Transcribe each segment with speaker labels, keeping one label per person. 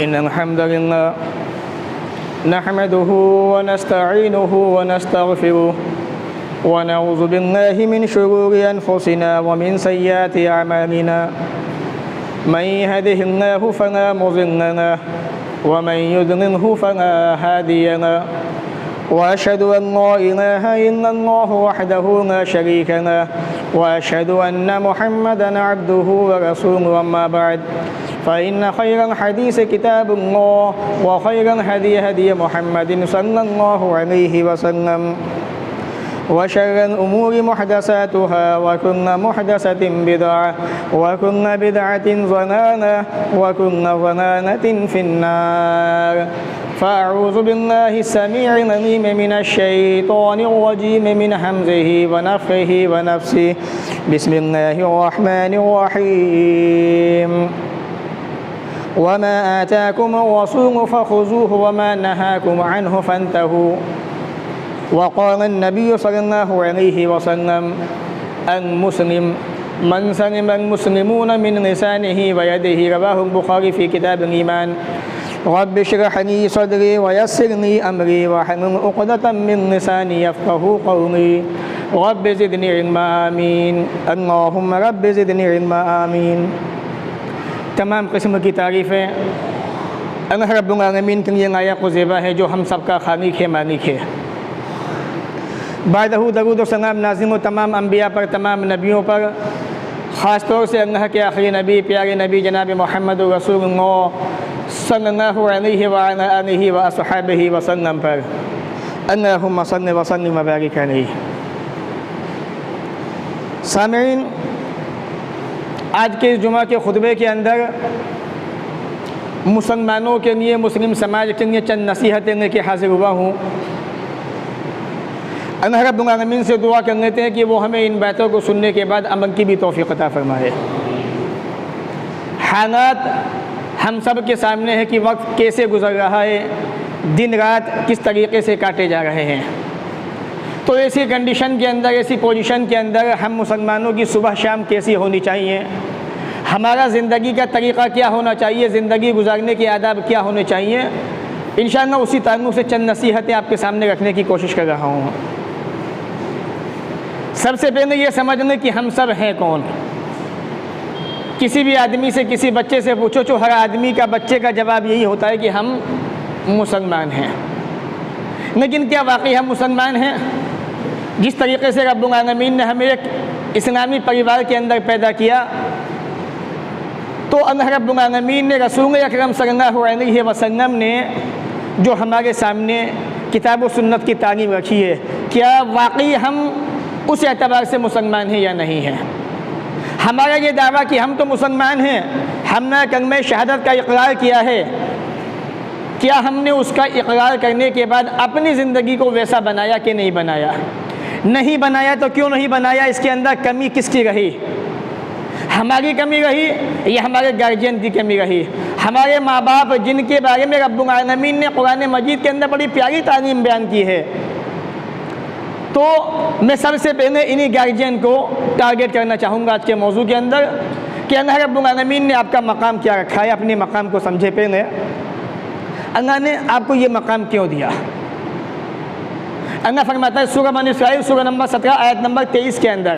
Speaker 1: इन्नल हम्दुलिल्लाह नहमदुहु व नस्तईनुहु व नस्तगफिरुहु व नऊज़ु बिल्लाहि मिन शुरूरि अनफुसिना व मिन सय्यिआति अअमालिना मन यहदिहिल्लाहु फला मुज़िल्ल लहु व मन युद्लिल्हु फला हादिय लहु व अशहदु अन ला इलाहा इल्लल्लाहु वहदहु ला शरीका लहु व अशहदु अन्ना मुहम्मदन अब्दुहु व रसूलुहु अम्मा बअद फ़इन्न खैरल हदीस किताबुल्लाह व खैरल हदी हदी मुहम्मदिन सल्लल्लाहु अलैहि वसल्लम व शर्रल उमूरि मुहदसातुहा व कुल्लु मुहदसतिन बिदअह व कुल्लु बिदअतिन ज़लालह व कुल्लु ज़लालतिन फिन्नार फ़अऊज़ु बिल्लाहि अस्समीइल अलीम मिनश शैतानिर रजीम मिन हम्ज़िहि व नफ़्ख़िहि व नफ़्सिहि बिस्मिल्लाहिर रहमानिर रहीम वमा आताकुमुर रसूलु फ़ख़ुज़ूहु वमा नहाकुम अन्हु फ़न्तहू वक़ाल नबी सल्लल्लाहु अलैहि वसल्लम अल मुस्लिम मन सलिमल मुस्लिमून मिन लिसानिहि व यदिहि रवाहुल बुख़ारी फ़ी किताबिल ईमान रब्बि इश्रह ली सदरी व यस्सिर ली अमरी वहलुल उक़दतम मिन लिसानी यफ़क़हू क़ौली रब्बि ज़िदनी इल्मा आमीन अल्लाहुम्मा रब्बि ज़िदनी इल्मा आमीन। तमाम किस्म की तारीफ़ें अल्लाह रब्बुल आलमीन के लिए लायक व ज़ेबा है जो हम सबका खालिक है, मालिक है। बादहू दरूद व सलाम नाज़िल हो तमाम अम्बिया पर, तमाम नबियों पर, ख़ास तौर से अल्लाह के आखिरी नबी प्यारे नबी जनाब मोहम्मद रसूलुल्लाह सल्लल्लाहु अलैहि व अला आलिहि व अस्हाबिहि वसल्लम पर। अल्लाहुम्मा सल्लि व सल्लिम व बारिक अलैहि। सामीईन, आज के इस जुमा के खुतबे के अंदर मुसलमानों के लिए, मुस्लिम समाज के लिए चंद नसीहतें लेके हाजिर हुआ हूँ। अल्लाह रब्बुल आलमीन से दुआ कर लेते हैं कि वो हमें इन बातों को सुनने के बाद अमल की भी तौफ़ीक़ अता फ़रमाए। हालात हम सब के सामने है कि वक्त कैसे गुज़र रहा है, दिन रात किस तरीक़े से काटे जा रहे हैं। तो ऐसी कंडीशन के अंदर, ऐसी पोजीशन के अंदर हम मुसलमानों की सुबह शाम कैसी होनी चाहिए, हमारा ज़िंदगी का तरीक़ा क्या होना चाहिए, ज़िंदगी गुजारने के आदाब क्या होने चाहिए, इंशाअल्लाह उसी ताल्लुक़ से चंद नसीहतें आपके सामने रखने की कोशिश कर रहा हूँ। सबसे पहले ये समझ लें कि हम सब हैं कौन। किसी भी आदमी से, किसी बच्चे से पूछो तो हर आदमी का, बच्चे का जवाब यही होता है कि हम मुसलमान हैं। लेकिन क्या वाकई हम मुसलमान हैं? जिस तरीक़े से रब्बुल आलमीन ने हमें एक इस्लामी परिवार के अंदर पैदा किया, तो अल्लाह रब्बुल आलमीन ने रसूल अकरम सल्लल्लाहु अलैहि वसल्लम ने जो हमारे सामने किताब व सुन्नत की तालीम रखी है, क्या वाकई हम उस एतबार से मुसलमान हैं या नहीं हैं? हमारा ये दावा कि हम तो मुसलमान हैं, हमने कलमे शहादत का इक़रार किया है, क्या हमने उसका इक़रार करने के बाद अपनी ज़िंदगी को वैसा बनाया कि नहीं बनाया? नहीं बनाया तो क्यों नहीं बनाया? इसके अंदर कमी किसकी रही? हमारी कमी रही या हमारे गार्जियन की कमी रही? हमारे माँ बाप जिनके बारे में रब्बुल आलमीन ने कुरान मजीद के अंदर बड़ी प्यारी तालीम बयान की है, तो मैं सबसे पहले इन्हीं गार्जियन को टारगेट करना चाहूँगा आज के मौजू के अंदर कि अल्लाह रब्बुल आलमीन ने आपका मकाम क्या रखा है। अपने मकाम को समझे। पहले अल्लाह ने आपको ये मकाम क्यों दिया? अल्लाह फरमाता है सूरह बनी इसराइल सूरह नंबर 17 आयत नंबर 23 के अंदर,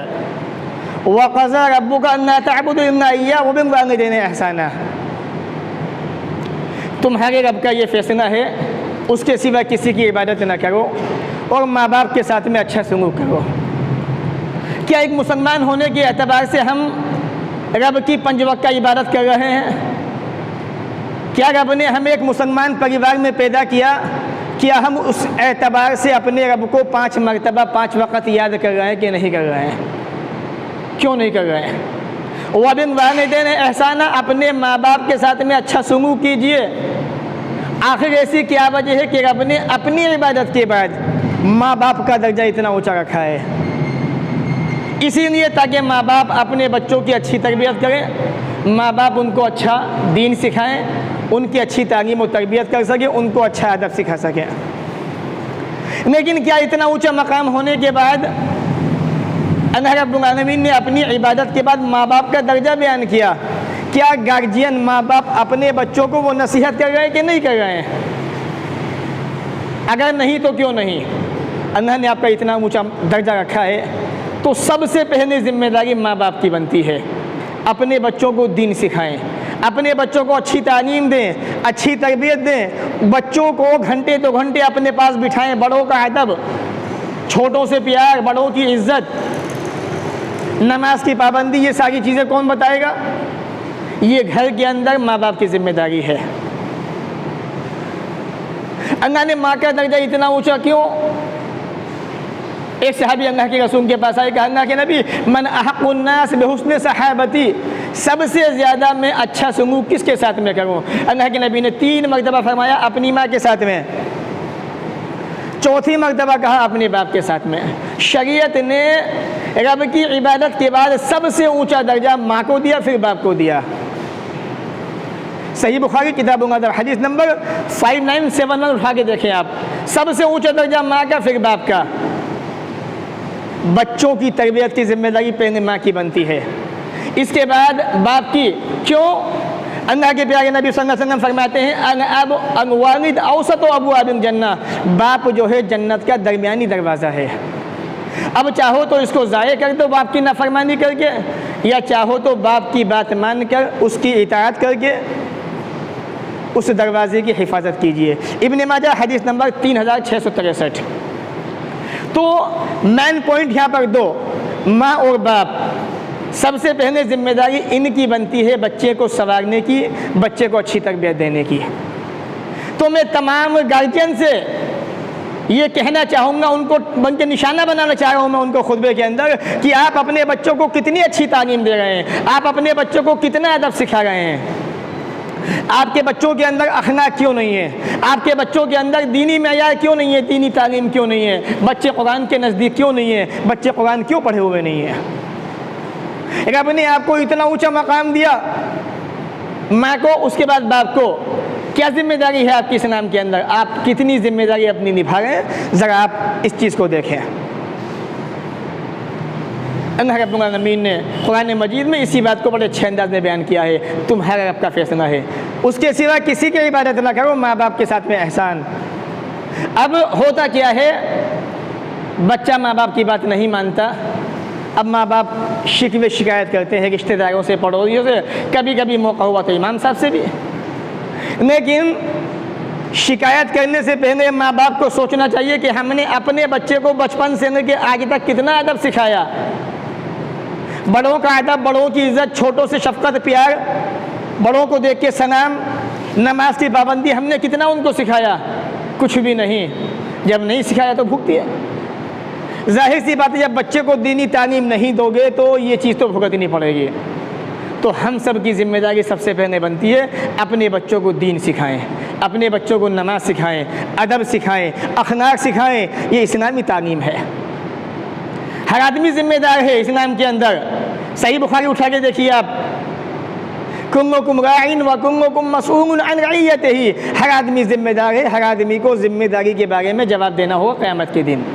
Speaker 1: वक़ज़ा रब्बुका अल्ला तअबुदू इल्ला इय्याहु व बिल वालिदैनि इहसाना। तुम्हारे रब का ये फैसला है, उसके सिवा किसी की इबादत न करो और माँ बाप के साथ में अच्छा सलूक करो। क्या एक मुसलमान होने के एतबार से हम रब की 5 वक्त का इबादत कर रहे हैं? क्या रब ने हमें एक मुसलमान परिवार में पैदा किया? क्या हम उस एतबार से अपने रब को 5 मरतबा 5 वक्त याद कर रहे हैं कि नहीं कर रहे हैं? क्यों नहीं कर रहे हैं? व बिल वालिदैनि इहसाना, अपने माँ बाप के साथ में अच्छा सलूक कीजिए। आखिर ऐसी क्या वजह है कि रब ने अपनी इबादत के बाद माँ बाप का दर्जा इतना ऊंचा रखा है? इसीलिए ताकि माँ बाप अपने बच्चों की अच्छी तरबियत करें, माँ बाप उनको अच्छा दीन सिखाएं, उनकी अच्छी तालीम और तरबियत कर सकें, उनको अच्छा अदब सिखा सकें। लेकिन क्या इतना ऊंचा मकाम होने के बाद अल्लाह रब्बुल आलमीन ने अपनी इबादत के बाद माँ बाप का दर्जा बयान किया? क्या गार्जियन माँ बाप अपने बच्चों को वो नसीहत कर रहे हैं कि नहीं कर रहे हैं? अगर नहीं तो क्यों नहीं? अल्लाह ने आपका इतना ऊंचा दर्जा रखा है तो सबसे पहले जिम्मेदारी माँ बाप की बनती है। अपने बच्चों को दीन सिखाएं, अपने बच्चों को अच्छी तालीम दें, अच्छी तरबियत दें, बच्चों को घंटे तो घंटे अपने पास बिठाएं। बड़ों का अदब, छोटों से प्यार, बड़ों की इज्जत, नमाज की पाबंदी, ये सारी चीज़ें कौन बताएगा? ये घर के अंदर माँ बाप की जिम्मेदारी है। अल्लाह ने माँ का दर्जा इतना ऊंचा क्यों? एक सहाबी अल्लाह के रसूल के पास आए, कहा अल्लाह के नबी, मन अहक़ुन्नास बिहुस्न सहाबती, सबसे ज़्यादा मैं अच्छा सलूक किसके साथ में करूँ? अल्लाह के नबी ने 3 मरतबा फरमाया अपनी माँ के साथ में, 4थी मरतबा कहा अपने बाप के साथ में। शरीयत ने रब की इबादत के बाद सबसे ऊंचा दर्जा माँ को दिया, फिर बाप को दिया। सही बुखारी किताबुल अदब हदीस नंबर 5971 उठा के देखें आप। सबसे ऊंचा दर्जा माँ का, फिर बाप का। बच्चों की तरबियत की जिम्मेदारी पहले माँ की बनती है, इसके बाद बाप की। क्यों? अल्लाह के प्यारे नबी सल्लल्लाहु अलैहि वसल्लम फरमाते हैं अन वालिद औसत अबू आबिन जन्ना, बाप जो है जन्नत का दरमियानी दरवाज़ा है। अब चाहो तो इसको ज़ाये कर दो बाप की नाफरमानी करके, या चाहो तो बाप की बात मानकर उसकी इताअत करके उस दरवाज़े की हिफाजत कीजिए। इब्न माजा हदीस नंबर 3663। तो मेन पॉइंट यहाँ पर 2, माँ और बाप। सबसे पहले जिम्मेदारी इनकी बनती है बच्चे को संवारने की, बच्चे को अच्छी तरबियत देने की। तो मैं तमाम गार्जियन से ये कहना चाहूँगा, उनको बन के निशाना बनाना चाह रहा हूँ मैं उनको खुतबे के अंदर, कि आप अपने बच्चों को कितनी अच्छी तालीम दे रहे हैं, आप अपने बच्चों को कितना अदब सिखा रहे हैं। आपके बच्चों के अंदर अखलाक क्यों नहीं है? आपके बच्चों के अंदर दीनी मेयार क्यों नहीं है? दीनी तालीम क्यों नहीं है? बच्चे कुरान के नज़दीक क्यों नहीं है? बच्चे कुरान क्यों पढ़े हुए नहीं है? रब ने आपको इतना ऊंचा मकाम दिया, माँ को, उसके बाद बाप को। क्या जिम्मेदारी है आपकी इस्लाम के अंदर? आप कितनी जिम्मेदारी अपनी निभा रहे हैं, ज़रा आप इस चीज़ को देखें। अल्लाह रब्बुल आलमीन ने कुरान मजीद में इसी बात को बड़े अच्छे अंदाज में बयान किया है, तुम्हारा रब का फैसला है, उसके सिवा किसी की इबादत ना करो, माँ बाप के साथ में एहसान। अब होता क्या है, बच्चा माँ बाप की बात नहीं मानता। अब माँ बाप शिकवे शिकायत करते हैं रिश्तेदारों से, पड़ोसियों से, कभी कभी मौका हुआ तो इमाम साहब से भी। लेकिन शिकायत करने से पहले माँ बाप को सोचना चाहिए कि हमने अपने बच्चे को बचपन से लेकर आगे तक कितना अदब सिखाया। बड़ों का अदब, बड़ों की इज़्ज़त, छोटों से शफ़क़त प्यार, बड़ों को देख के सलाम, नमाज की पाबंदी हमने कितना उनको सिखाया? कुछ भी नहीं। जब नहीं सिखाया तो भुगतिए। जाहिर सी बात है, जब बच्चे को दीनी तालीम नहीं दोगे तो ये चीज़ तो भुगतनी पड़ेगी। तो हम सब की जिम्मेदारी सबसे पहले बनती है अपने बच्चों को दीन सिखाएं, अपने बच्चों को नमाज सिखाएं, अदब सिखाएं, अखलाक सिखाएं। ये इस्लामी तालीम है। हर आदमी ज़िम्मेदार है इस्लाम के अंदर। सही बुखारी उठा के देखिए आप, कुल्लुकुम राइन व कुल्लुकुम मसऊलुन अन रइयतिही। हर आदमी ज़िम्मेदार है, हर आदमी को ज़िम्मेदारी के बारे में जवाब देना होगा क़यामत के दिन।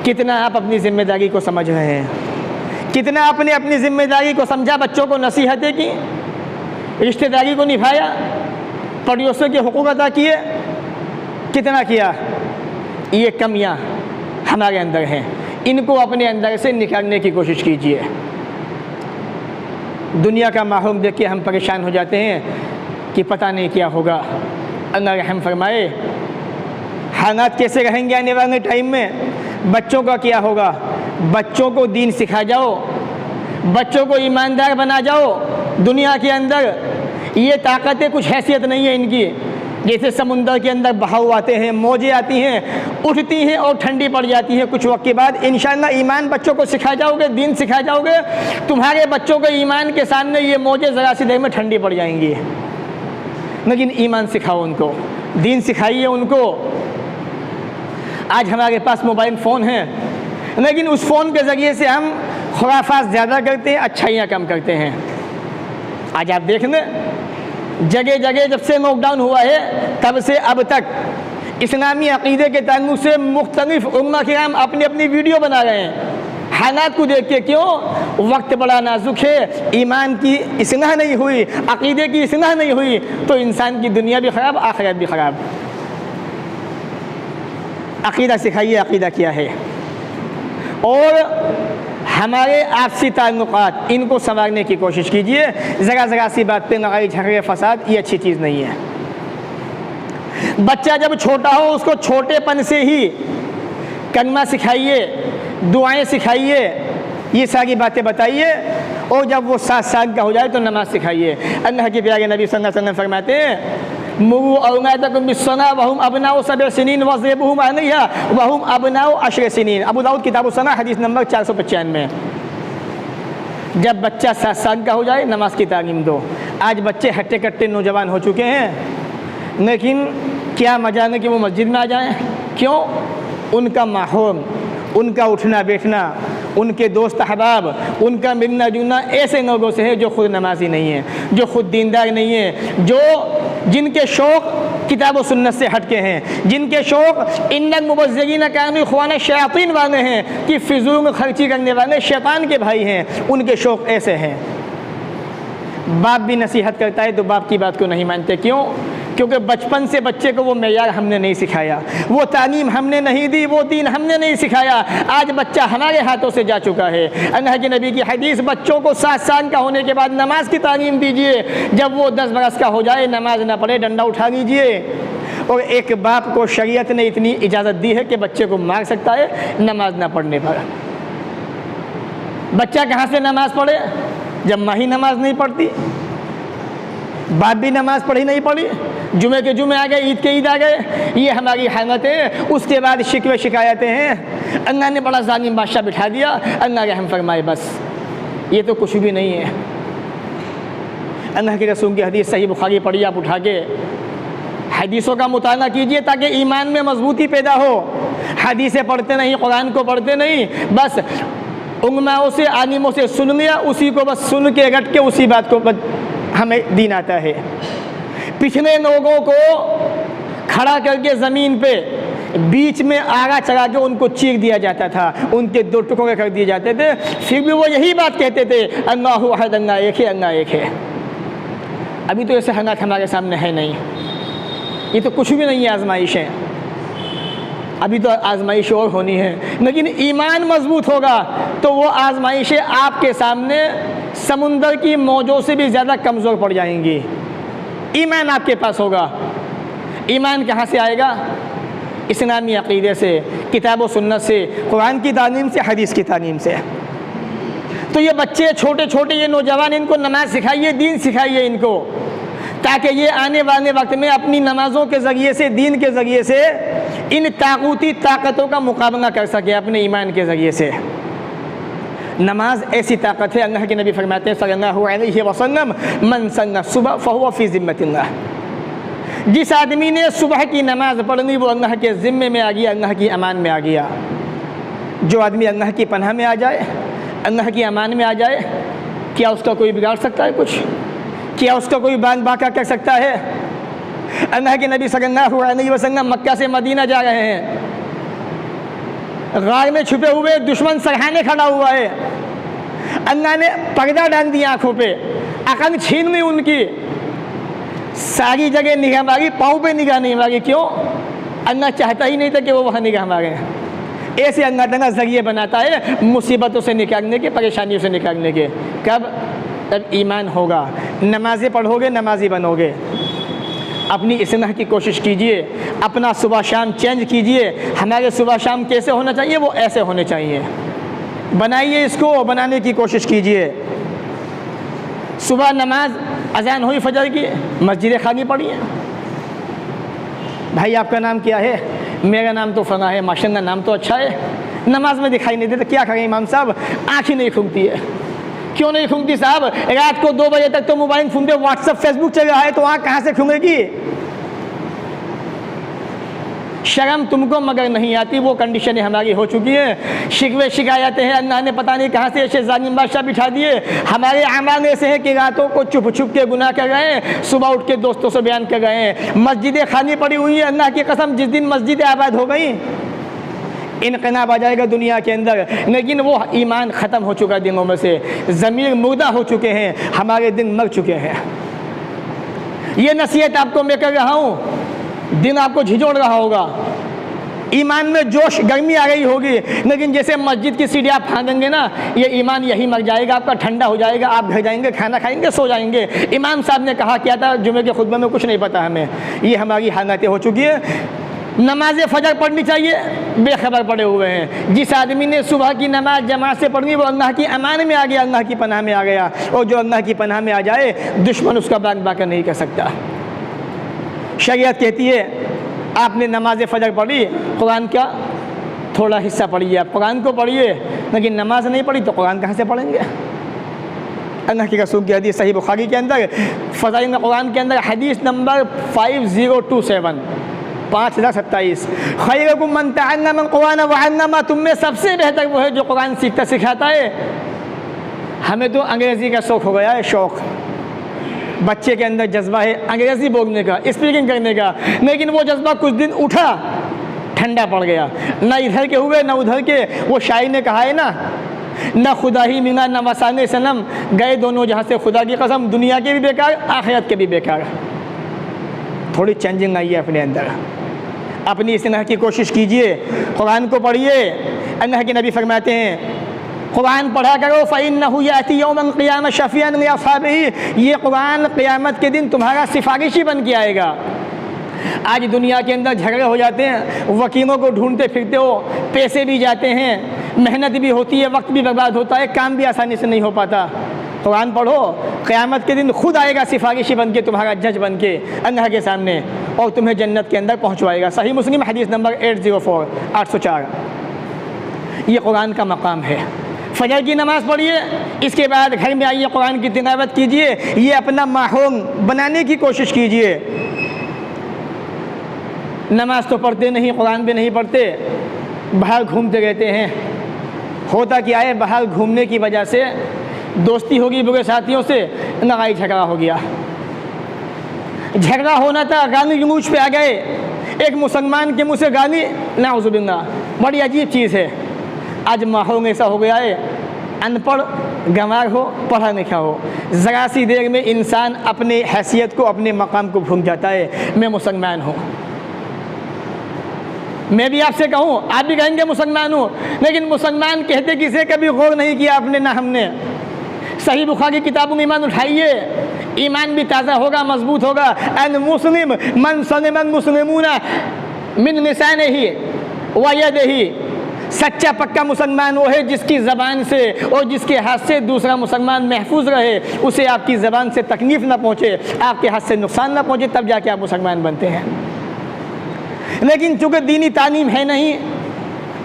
Speaker 1: कितना आप अपनी ज़िम्मेदारी को समझ रहे हैं? कितना आपने अपनी ज़िम्मेदारी को समझा? बच्चों को नसीहतें की, रिश्तेदारी को निभाया, पड़ोसियों के हुकूक अदा किए, कितना किया? ये कमियां हमारे अंदर हैं, इनको अपने अंदर से निकालने की कोशिश कीजिए। दुनिया का माहौल देख के हम परेशान हो जाते हैं कि पता नहीं क्या होगा। अल्लाह रहम फरमाए, हालात कैसे रहेंगे आने वाले टाइम में? बच्चों का क्या होगा? बच्चों को दीन सिखा जाओ, बच्चों को ईमानदार बना जाओ। दुनिया के अंदर ये ताकतें कुछ हैसियत नहीं है इनकी। जैसे समुंदर के अंदर बहाव आते हैं, मौजें आती हैं, उठती हैं और ठंडी पड़ जाती हैं कुछ वक्त के बाद। इंशाअल्लाह ईमान बच्चों को सिखा जाओगे, दीन सिखा जाओगे, तुम्हारे बच्चों के ईमान के सामने ये मौजें ज़रा सी देर में ठंडी पड़ जाएंगी। लेकिन ईमान सिखाओ उनको, दीन सिखाइए उनको। आज हमारे पास मोबाइल फ़ोन है, लेकिन उस फ़ोन के ज़रिए से हम खुराफात ज़्यादा करते हैं, अच्छाइयाँ कम करते हैं। आज आप देख लें, जगह जगह जब से लॉकडाउन हुआ है तब से अब तक इस्लामी अक़ीदे के ताल्लुक़ से मुख्तलिफ़ उम्मा किराम अपनी अपनी वीडियो बना रहे हैं। हालात को देख के, क्यों वक्त बड़ा नाजुक है, ईमान की इस्लाह नहीं हुई, अकीदे की इस्लाह नहीं हुई, तो इंसान की दुनिया भी ख़राब, आखिरत भी ख़राब। अकीदा सिखाइए, अकीदा क्या है, और हमारे आपसी ताल्लुकात इनको संवारने की कोशिश कीजिए। ज़रा सी बात पे लड़ाई झगड़े फसाद, ये अच्छी चीज़ नहीं है। बच्चा जब छोटा हो उसको छोटेपन से ही कलमा सिखाइए, दुआएं सिखाइए, ये सारी बातें बताइए, और जब वो 7 साल का हो जाए तो नमाज सिखाइए। अल्लाह के प्यारे नबी सल्लल्लाहु अलैहि वसल्लम फरमाते हैं, मुरु औलादकुम बिस्सला वहुम अबनाउ 7 सिनीन वज़रिबुहुम अलैहा वहुम अबनाउ 10 सिनीन। अबू दाऊद किताबुस्सलाह हदीस नंबर 495। जब बच्चा 7 साल का हो जाए नमाज की तालीम दो। आज बच्चे हट्टे कट्टे नौजवान हो चुके हैं, लेकिन क्या मजा नहीं कि वो मस्जिद में आ जाएं। क्यों? उनका माहौल, उनका उठना बैठना, उनके दोस्त अहबाब, उनका मिलना जुलना ऐसे लोगों से है जो खुद नमाजी नहीं है, जो खुद दीनदार नहीं है, जिनके शौक़ किताब व सुन्नत से हटके हैं, जिनके शौक़ इन्नल मुबज़्ज़िरीन कानू इख़वान शयातीन वाले हैं कि फिजूल में खर्ची करने वाले शैतान के भाई हैं। उनके शौक़ ऐसे हैं। बाप भी नसीहत करता है तो बाप की बात को नहीं मानते। क्यों? क्योंकि बचपन से बच्चे को वो मेयार हमने नहीं सिखाया, वो तालीम हमने नहीं दी, वो दीन हमने नहीं सिखाया। आज बच्चा हमारे हाथों से जा चुका है। अल्लाह के नबी की हदीस, बच्चों को 7 साल का होने के बाद नमाज की तालीम दीजिए। जब वो 10 बरस का हो जाए नमाज ना पढ़े डंडा उठा लीजिए। और एक बाप को शरीयत ने इतनी इजाज़त दी है कि बच्चे को मार सकता है नमाज ना पढ़ने पर। बच्चा कहाँ से नमाज पढ़े जब माँ ही नमाज नहीं पढ़ती, बाप भी नमाज पढ़ी नहीं पढ़ी, जुमे के जुमे आ गए, ईद के ईद आ गए। ये हमारी हालत है। उसके बाद शिकवे शिकायतें हैं, अल्लाह ने बड़ा ज़ालिम बादशाह बिठा दिया, अल्लाह रहम फरमाए, बस ये तो कुछ भी नहीं है। अल्लाह के रसूल की हदीस सही बुखारी पढ़िए, आप उठा के हदीसों का मुताला कीजिए ताकि ईमान में मजबूती पैदा हो। हदीसें पढ़ते नहीं, कुरान को पढ़ते नहीं, बस उलमाओं से आलिमों से सुन लिया, उसी को बस सुन के रट के उसी बात को हमें दीन आता है। पिछले लोगों को खड़ा करके ज़मीन पे बीच में आगा चढ़ा के उनको चीर दिया जाता था, उनके 2 टुकड़े कर दिए जाते थे, फिर भी वो यही बात कहते थे, अल्लाहु अहद, अल्लाह एक है, अल्लाह एक है। अभी तो ऐसे हालात हमारे सामने है नहीं। ये तो कुछ भी नहीं है, आजमाइश है। अभी तो आजमाइश और होनी है, लेकिन ईमान मजबूत होगा तो वो आजमाइशें आपके सामने समुंदर की मौजों से भी ज़्यादा कमज़ोर पड़ जाएंगी। ईमान आपके पास होगा। ईमान कहाँ से आएगा? इस्लामी अक़ीदे से, किताब व सुन्नत से, कुरान की तालीम से, हदीस की तालीम से। तो ये बच्चे छोटे छोटे, ये नौजवान, इनको नमाज सिखाइए, दीन सिखाइए इनको, ताकि ये आने वाले वक्त में अपनी नमाज़ों के ज़रिए से, दीन के ज़रिए से इन ताक़ूती ताकतों का मुकाबला कर सके अपने ईमान के ज़रिए से। नमाज ऐसी ताकत है, अल्लाह के नबी फरमाते हैं सल्लल्लाहु अलैहि वसल्लम, मन सन्ना सुबह फहुवा फ़ी ज़िम्मतिल्लाह। जिस आदमी ने सुबह की नमाज पढ़ ली वो अल्लाह के ज़िम्मे में आ गया, अल्लाह की अमान में आ गया। जो आदमी अल्लाह की पनाह में आ जाए, अल्लाह की अमान में आ जाए, क्या उसका कोई बिगाड़ सकता है कुछ? क्या उसका कोई बान बाका कर सकता है? अल्लाह के नबी सल्लल्लाहु अलैहि वसल्लम मक्का से मदीना जा रहे हैं, गार में छुपे हुए दुश्मन सरहाने खड़ा हुआ है। अल्लाह ने पर्दा डाल दिया आँखों पे, अकल छीन ली उनकी, सारी जगह निगाह मारी, पाँव पे निगाह नहीं मारी। क्यों? अल्लाह चाहता ही नहीं था कि वो वहाँ निगाह मारे। ऐसे अल्लाह ताला ज़रिए बनाता है मुसीबतों से निकालने के, परेशानियों से निकालने के। कब? तब ईमान होगा। नमाज़ें पढ़ोगे, नमाजी बनोगे। अपनी इस्लाह की कोशिश कीजिए, अपना सुबह शाम चेंज कीजिए। हमारे सुबह शाम कैसे होना चाहिए? वो ऐसे होने चाहिए। बनाइए, इसको बनाने की कोशिश कीजिए। सुबह नमाज अजान हुई फजर की, मस्जिद खाली पड़ी है। भाई आपका नाम क्या है? मेरा नाम तो फना है। माशाअल्लाह, नाम तो अच्छा है, नमाज में दिखाई नहीं देता। क्या करें इमाम साहब? आँख ही नहीं खुलती है। क्यों नहीं खुलती साहब? रात को 2 बजे तक तो मोबाइल फोन पे व्हाट्सअप फेसबुक चल रहा है, तो आँख कहाँ से खुलेगी? शर्म तुमको मगर नहीं आती। वो कंडीशनें हमारी हो चुकी हैं। शिकवे शिकायतें हैं, अल्लाह ने पता नहीं कहाँ से ऐसे ज़ालिम बादशाह बिठा दिए। हमारे अमाल ऐसे हैं कि रातों को छुप छुप के गुनाह कर रहे हैं, सुबह उठ के दोस्तों से बयान कर रहे हैं। मस्जिदें खाली पड़ी हुई हैं। अल्लाह की कसम, जिस दिन मस्जिदें आबाद हो गई, इनकलाब आ जाएगा दुनिया के अंदर, लेकिन वो ईमान ख़त्म हो चुका है दिलों में से, ज़मीर मुर्दा हो चुके हैं, हमारे दिन मर चुके हैं। ये नसीहत आपको मैं कर रहा हूँ, दिन आपको झिझोड़ रहा होगा, ईमान में जोश गर्मी आ रही होगी, लेकिन जैसे मस्जिद की सीढ़ी आप फाँदेंगे ना, ये ईमान यही मर जाएगा, आपका ठंडा हो जाएगा, आप घर जाएंगे, खाना खाएंगे, सो जाएंगे। इमाम साहब ने कहा क्या था जुमे के खुतबे में, कुछ नहीं पता हमें। ये हमारी हालतें हो चुकी है। नमाज फजर पढ़नी चाहिए, बेखबर पड़े हुए हैं। जिस आदमी ने सुबह की नमाज जमात से पढ़नी, वो अल्लाह की अमान में आ गया, अल्लाह की पनाह में आ गया, और जो अल्लाह की पनाह में आ जाए दुश्मन उसका बाग बाका नहीं कर सकता। शरीयत कहती है आपने नमाज फजर पढ़ी, कुरान का थोड़ा हिस्सा पढ़िए, आप कुरान को पढ़िए, लेकिन नमाज नहीं पढ़ी तो कुरान कहाँ से पढ़ेंगे। अल्लाह की रसूल की हदीस सही बुखारी के अंदर फ़ज़ाइल कुरान के अंदर हदीस नंबर 5027 5027, खैरुकुम मन तअल्लमा कुरान व अल्लमा, तुम में सबसे बेहतर वो है जो कुरान सीखता सिखाता है। हमें तो अंग्रेज़ी का शौक़ हो गया है, शौक़, बच्चे के अंदर जज्बा है अंग्रेज़ी बोलने का, स्पीकिंग करने का, लेकिन वो जज्बा कुछ दिन उठा, ठंडा पड़ गया, ना इधर के हुए ना उधर के। वो शायर ने कहा है ना, न खुदा ही मिला न वसाने सनम, गए दोनों जहाँ से खुदा की कसम, दुनिया के भी बेकार आखिरत के भी बेकार। थोड़ी चेंजिंग आई है अपने अंदर, अपनी इस्लाह की कोशिश कीजिए, कुरान को पढ़िए। अल्लाह के नबी फरमाते हैं कुरान पढ़ा करो, फ़इन्नहु याती यौमल क़ियामह शफ़ीअन लि अस्हाबिही, ये कुरान क़ियामत के दिन तुम्हारा सिफारिशी बन के आएगा। आज दुनिया के अंदर झगड़े हो जाते हैं, वकीलों को ढूंढते फिरते हो, पैसे भी जाते हैं, मेहनत भी होती है, वक्त भी बर्बाद होता है, काम भी आसानी से नहीं हो पाता। कुरान पढ़ो, क़यामत के दिन खुद आएगा सिफारिशी बन के, तुम्हारा जज बन के अल्लाह के सामने, और तुम्हें जन्नत के अंदर पहुँचवाएगा। सही मुस्लिम हदीस नंबर 804। ये कुरान का मकाम है। फजर की नमाज़ पढ़िए, इसके बाद घर में आइए, कुरान की तिलावत कीजिए, ये अपना माहौल बनाने की कोशिश कीजिए। नमाज तो पढ़ते नहीं, कुरान भी नहीं पढ़ते, बाहर घूमते रहते हैं। होता क्या है, बाहर घूमने की वजह से दोस्ती होगी बुरे साथियों से, लड़ाई झगड़ा हो गया। झगड़ा होना था, गाली गलौज पे आ गए, एक मुसलमान के मुँह से गाली, नाउज़ुबिल्लाह, बड़ी अजीब चीज़ है। आज माहौल ऐसा हो गया है, अनपढ़ गंवार हो, पढ़ा लिखा हो, ज़रा सी देर में इंसान अपने हैसियत को, अपने मकाम को भूल जाता है। मैं मुसलमान हूँ, मैं भी आपसे कहूँ, आप भी कहेंगे मुसलमान हूँ, लेकिन मुसलमान कहते किसे कभी गौर नहीं किया आपने ना हमने। सही बुखारी की किताबों में ईमान उठाइए, ईमान भी ताज़ा होगा, मजबूत होगा। अल मुस्लिम मन सलिमल मुस्लिमूना मिन लिसानिही व यदिही, सच्चा पक्का मुसलमान वो है जिसकी ज़बान से और जिसके हाथ से दूसरा मुसलमान महफूज रहे, उसे आपकी ज़बान से तकलीफ़ ना पहुँचे, आपके हाथ से नुकसान ना पहुँचे, तब जाके आप मुसलमान बनते हैं। लेकिन चूँकि दीनी तालीम है नहीं,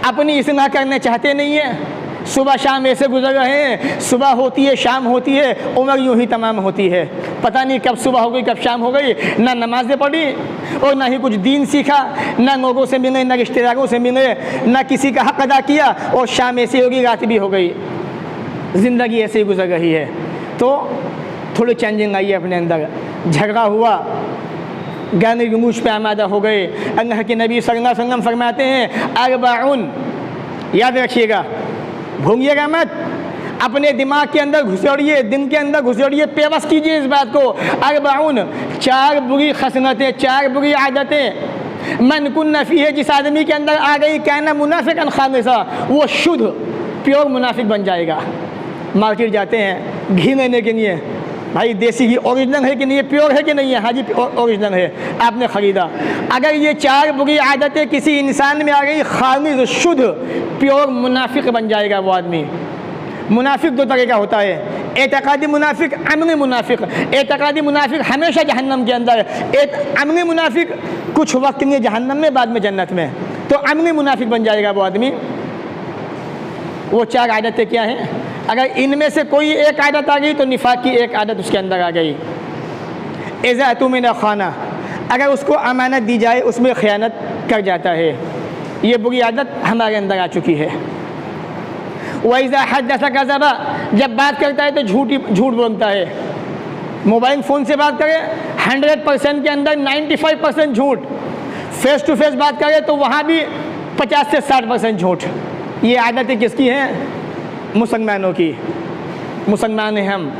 Speaker 1: अपनी इस्लाह करना चाहते नहीं है, सुबह शाम ऐसे गुजर रहे हैं, सुबह होती है शाम होती है, उम्र यूँ ही तमाम होती है, पता नहीं कब सुबह हो गई कब शाम हो गई, ना नमाज़ें पढ़ी और ना ही कुछ दीन सीखा, ना लोगों से मिले, ना रिश्तेदारों से मिले, ना किसी का हक़ अदा किया, और शाम ऐसी होगी रात भी हो गई, ज़िंदगी ऐसे ही गुजर रही है। तो थोड़ी चेंजिंग आई है अपने अंदर। झगड़ा हुआ, गाने गलौज पे आमादा हो गए। अल्लाह के नबी सल्लल्लाहु अलैहि वसल्लम फरमाते हैं अर्बाउन, याद रखिएगा, भूलिएगा मत, अपने दिमाग के अंदर घुसेड़िए, दिन के अंदर घुसेड़िए, पेवस कीजिए इस बात को। अर्बाउन, 4 बुरी खसलतें, 4 बुरी आदतें, मन कुन्न फीह, जिस आदमी के अंदर आ गई, काना मुनाफिकन खालिसा, वो शुद्ध प्योर मुनाफिक बन जाएगा। मार्केट जाते हैं घी लेने के लिए, भाई देसी घी ओरिजिनल है कि नहीं है, प्योर है कि नहीं है, हाँ जी ओरिजिनल है, आपने ख़रीदा। अगर ये 4 बुरी आदतें किसी इंसान में आ गई, खालिस शुद्ध प्योर मुनाफिक बन जाएगा वो आदमी। मुनाफिक 2 तरह का होता है, एतकादी मुनाफिक, अमली मुनाफिक। एतकादी मुनाफिक हमेशा जहन्नम के अंदर, अमली मुनाफिक कुछ वक्त में जहन्नम में, बाद में जन्नत में। तो अमली मुनाफिक बन जाएगा वो आदमी। वो 4 आदतें क्या हैं? अगर इनमें से कोई एक आदत आ गई तो निफाक की एक आदत उसके अंदर आ गई। इज़ा तुमिना खाना, अगर उसको अमानत दी जाए उसमें ख़यानत कर जाता है, ये बुरी आदत हमारे अंदर आ चुकी है। वइज़ा हद्दस कज़बा, जब बात करता है तो झूठ बोलता है। मोबाइल फ़ोन से बात करें 100% के अंदर 95% झूठ। फेस टू फेस बात करें तो वहाँ भी 50 से 60% झूठ। ये आदतें किसकी हैं? मुसलमानों की। मुसलमान हैं हम,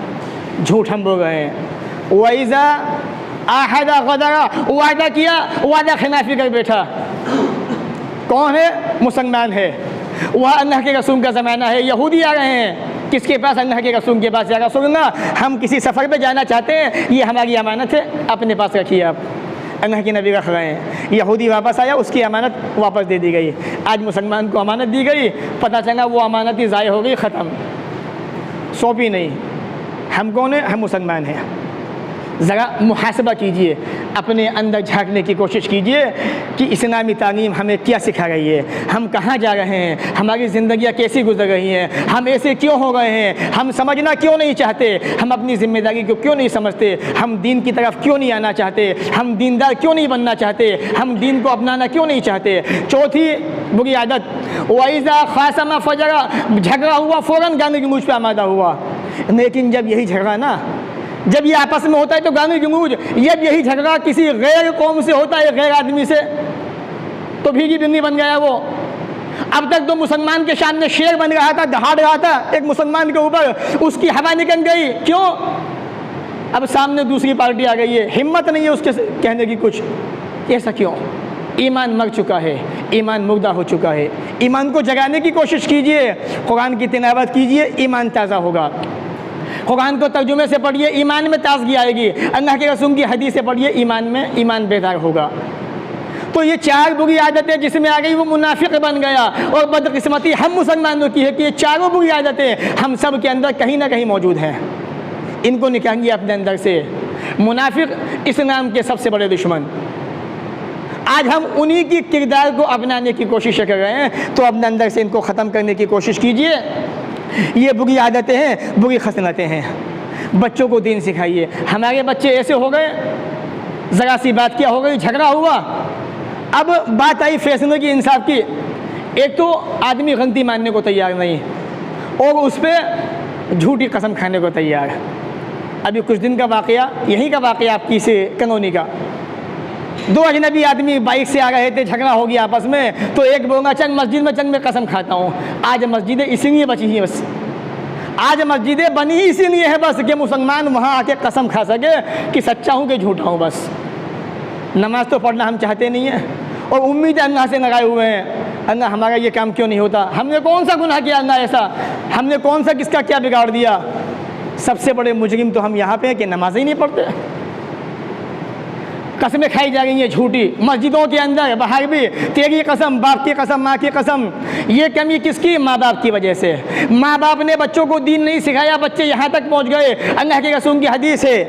Speaker 1: झूठ हम बोल रहे हैं। वैज़ा आहदा गदरा, वादा किया, वादा खिलाफी कर बैठा। कौन है? मुसलमान है। वह अल्लाह के रसूल का ज़माना है, यहूदी आ रहे हैं किसके पास? अल्लाह के रसूल के पास। या रसूलल्लाह, हम किसी सफ़र पे जाना चाहते हैं, ये हमारी अमानत है, अपने पास रखिए आप। अल्लाह के नबी रख रहे हैं। यहूदी वापस आया, उसकी अमानत वापस दे दी गई। आज मुसलमान को अमानत दी गई, पता चला वो अमानत ही ज़ाय हो गई, ख़त्म, सौंपी नहीं। हम कौन है? हम मुसलमान हैं। ज़रा मुहासबा कीजिए, अपने अंदर झांकने की कोशिश कीजिए कि इस्लामी तालीम हमें क्या सिखा रही है, हम कहाँ जा रहे हैं, हमारी ज़िंदगियाँ कैसी गुजर रही हैं, हम ऐसे क्यों हो गए हैं, हम समझना क्यों नहीं चाहते, हम अपनी ज़िम्मेदारी को क्यों नहीं समझते, हम दीन की तरफ क्यों नहीं आना चाहते, हम दीनदार क्यों नहीं बनना चाहते, हम दीन को अपनाना क्यों नहीं चाहते। चौथी बुरी आदत, वैज़ा ख़ासमा फजरा, झगड़ा हुआ फ़ौरन गाने की गूंज पे आमादा हुआ। लेकिन जब यही झगड़ा ना, जब ये आपस में होता है तो गाने की गूंज, जब यही झगड़ा किसी गैर कौम से होता है, गैर आदमी से, तो भीगी बिन्नी बन गया वो। अब तक तो मुसलमान के सामने शेर बन रहा था, दहाड़ रहा था एक मुसलमान के ऊपर, उसकी हवा निकल गई। क्यों? अब सामने दूसरी पार्टी आ गई है, हिम्मत नहीं है उसके कहने की कुछ। ऐसा क्यों? ईमान मर चुका है, ईमान मुर्दा हो चुका है। ईमान को जगाने की कोशिश कीजिए, कुरान की तिलावत कीजिए, ईमान ताज़ा होगा। कुरान को तर्जुमे से पढ़िए, ईमान में ताज़गी आएगी। अल्लाह के रसूल की हदीस से पढ़िए, ईमान में ईमान बेदार होगा। तो ये 4 बुरी आदतें जिसमें आ गई वो मुनाफिक बन गया। और बदकिस्मती हम मुसलमानों की है कि ये 4 बुरी आदतें हम सब के अंदर कहीं ना कहीं मौजूद हैं। इनको निकालिए अपने अंदर से। मुनाफिक इस्लाम के सबसे बड़े दुश्मन। आज हम उन्हीं की किरदार को अपनाने की कोशिश कर रहे हैं, तो अपने अंदर से इनको ख़त्म करने की कोशिश कीजिए। ये बुरी आदतें हैं, बुरी खसलतें हैं। बच्चों को दीन सिखाइए। हमारे बच्चे ऐसे हो गए, ज़रा सी बात क्या हो गई, झगड़ा हुआ, अब बात आई फैसले की, इंसाफ की। एक तो आदमी गलती मानने को तैयार नहीं और उस पर झूठी कसम खाने को तैयार है। अभी कुछ दिन का वाक़या, यहीं का वाक़या आपकी से कनौनी का। 2 अजनबी आदमी बाइक से आ रहे थे, झगड़ा हो गया आपस में, तो एक बोला चल मस्जिद में चल, मैं कसम खाता हूँ। आज मस्जिदें इसीलिए बची हैं बस, आज मस्जिदें बनी ही इसीलिए है बस कि मुसलमान वहाँ आके कसम खा सके कि सच्चा हूँ कि झूठा हूँ। बस नमाज तो पढ़ना हम चाहते नहीं हैं और उम्मीद अल्लाह से लगाए हुए हैं, अल्लाह हमारा ये काम क्यों नहीं होता, हमने कौन सा गुनाह किया अल्लाह ऐसा, हमने कौन सा किसका क्या बिगाड़ दिया। सबसे बड़े मुजरिम तो हम यहाँ पे हैं कि नमाज ही नहीं पढ़ते। कसमें खाई जा रही हैं झूठी, मस्जिदों के अंदर बाहर भी, तेरी कसम, बाप की कसम, माँ की कसम। ये कमी किसकी? माँ बाप की वजह से। माँ बाप ने बच्चों को दीन नहीं सिखाया, बच्चे यहाँ तक पहुँच गए। अल्लाह के रसूल की हदीस है,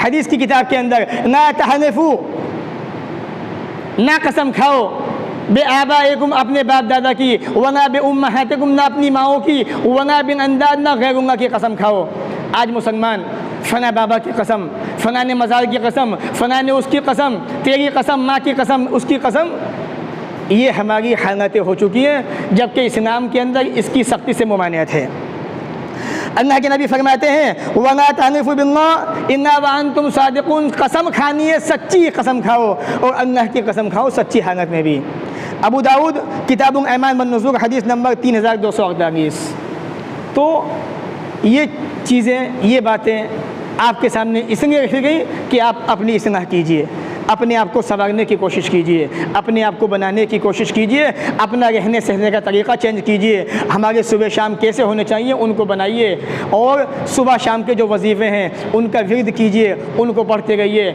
Speaker 1: हदीस की किताब के अंदर, ना तहनफू, ना कसम खाओ बे आबाएकुम, अपने बाप दादा की, वना बे उम्महातिकुम, ना अपनी माओं की, वना बिन अंदाज, ना गैरुल्लाह की कसम खाओ। आज मुसलमान फ़ना बाबा की कसम, फ़ना ने मज़ार की कसम, फ़ना ने उसकी कसम, तेरी कसम, माँ की कसम, उसकी कसम, ये हमारी हालतें हो चुकी हैं, जबकि इस्लाम के अंदर इसकी सख्ती से ममानियत है। अल्लाह के नबी फरमाते हैं वला तहलिफू बिल्लाह इन्ना व अंतुम सादिक़ून, कसम खानी है सच्ची कसम खाओ, और अल्लाह की कसम खाओ सच्ची हालत में भी। अबू दाऊद किताबुल ऐमान वन नुज़ूर हदीस नंबर 3248। तो ये चीज़ें, ये बातें आपके सामने इसलिए रखी गई कि आप अपनी इस्लाह कीजिए, अपने आप को संवारने की कोशिश कीजिए, अपने आप को बनाने की कोशिश कीजिए, अपना रहने सहने का तरीक़ा चेंज कीजिए। हमारे सुबह शाम कैसे होने चाहिए उनको बनाइए, और सुबह शाम के जो वजीफ़े हैं उनका विर्द कीजिए, उनको पढ़ते रहिए,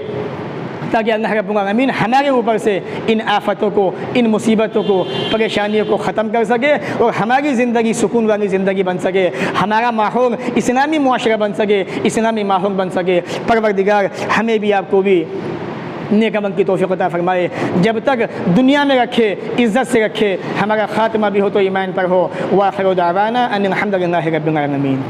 Speaker 1: ताकि अल्लाह रब्बुल आलमीन हमारे ऊपर से इन आफतों को, इन मुसीबतों को, परेशानियों को ख़त्म कर सके और हमारी ज़िंदगी सुकून वाली ज़िंदगी बन सके, हमारा माहौल इस्लामी मुआशरा बन सके, इस्लामी माहौल बन सके। परवरदिगार हमें भी आपको भी नेक अमल की तौफ़ीक़ अता फ़रमाए, जब तक दुनिया में रखे, इज़्ज़त से रखे, हमारा ख़ात्मा भी हो तो ईमान पर हो। व आखिर दावाना अनिल हम्दुलिल्लाहि रब्बिल आलमीन।